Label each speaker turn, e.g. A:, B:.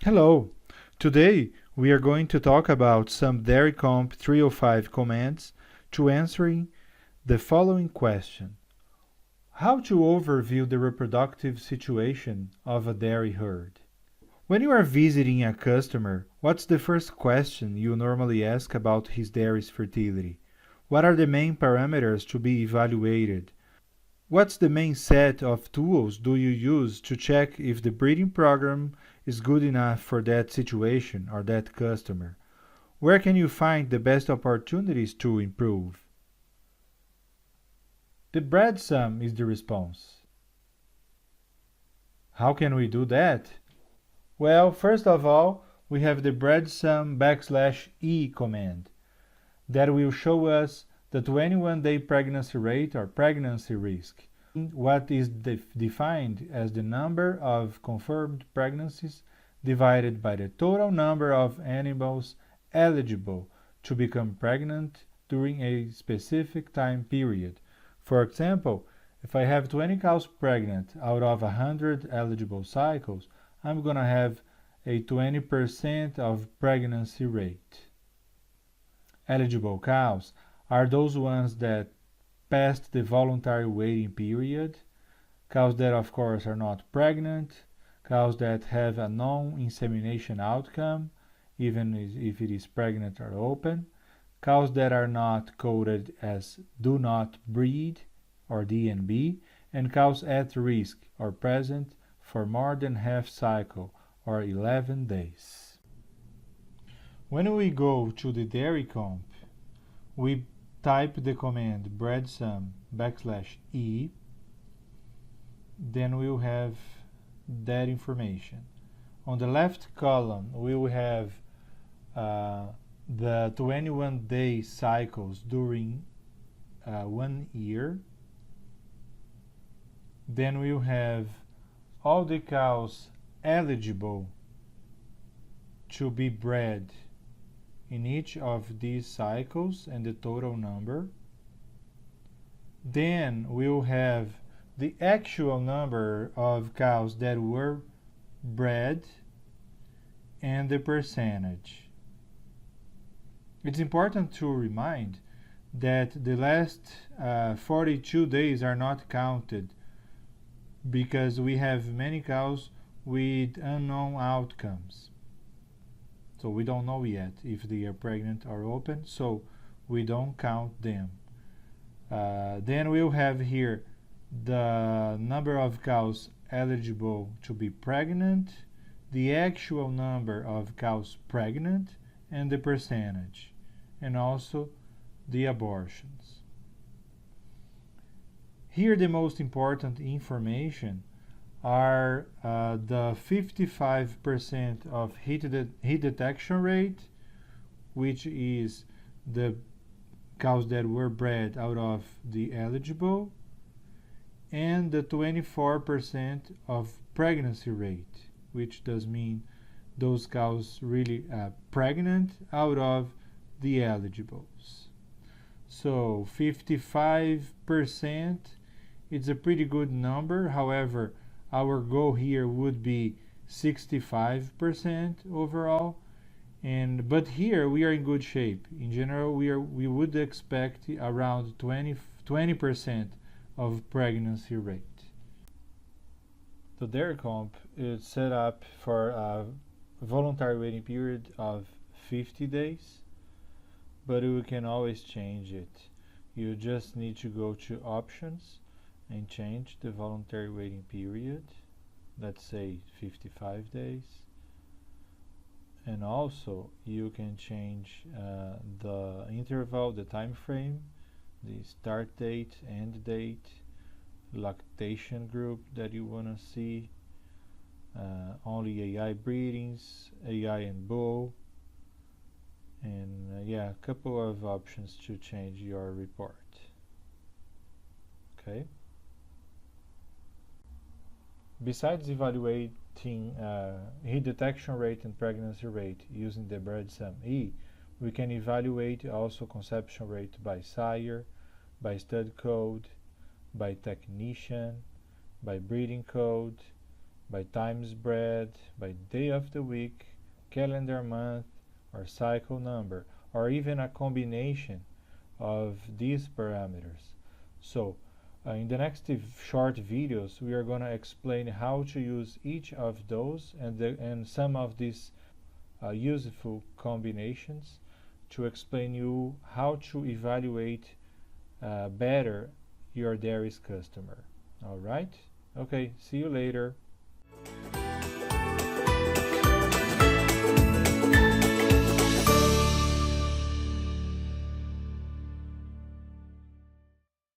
A: Hello! Today we are going to talk about some dairy comp 305 commands to answering the following question. How to overview the reproductive situation of a dairy herd? When you are visiting a customer, what's the first question you normally ask about his dairy's fertility? What are the main parameters to be evaluated? What's the main set of tools do you use to check if the breeding program is good enough for that situation or that customer? Where can you find the best opportunities to improve? The bread sum is the response. How can we do that? Well, first of all, we have the bread sum \e command that will show us the 21-day pregnancy rate or pregnancy risk. What is defined as the number of confirmed pregnancies divided by the total number of animals eligible to become pregnant during a specific time period. For example, if I have 20 cows pregnant out of 100 eligible cycles, I'm going to have a 20% of pregnancy rate. Eligible cows are those ones that passed the voluntary waiting period, cows that of course are not pregnant, cows that have a non-insemination outcome, even if it is pregnant or open, cows that are not coded as do not breed or DNB, and cows at risk or present for more than half cycle or 11 days. When we go to the dairy comp, we type the command breadsum \e, then we'll have that information. On the left column, we will have the 21-day cycles during 1 year. Then we'll have all the cows eligible to be bred in each of these cycles and the total number. Then we'll have the actual number of cows that were bred and the percentage. It's important to remind that the last 42 days are not counted because we have many cows with unknown outcomes. So we don't know yet if they are pregnant or open, so we don't count them. Then we'll have here the number of cows eligible to be pregnant, the actual number of cows pregnant, and the percentage, and also the abortions. Here the most important information are the 55% of heat detection rate, which is the cows that were bred out of the eligible, and the 24% of pregnancy rate, which does mean those cows really pregnant out of the eligibles. So 55%, it's a pretty good number. However, our goal here would be 65% overall, but here we are in good shape. In general, we would expect around 20% of pregnancy rate. The dairy comp is set up for a voluntary waiting period of 50 days, but we can always change it. You just need to go to options and change the voluntary waiting period, let's say 55 days. And also you can change the interval, the time frame, the start date, end date, lactation group that you want to see, only AI breedings, AI and bull, and a couple of options to change your report. Okay. Besides evaluating heat detection rate and pregnancy rate using the breadsum E, we can evaluate also conception rate by sire, by stud code, by technician, by breeding code, by times bread, by day of the week, calendar month, or cycle number, or even a combination of these parameters. So, in the next short videos, we are going to explain how to use each of those and some of these useful combinations to explain you how to evaluate better your dairy's customer. All right? Okay, see you later.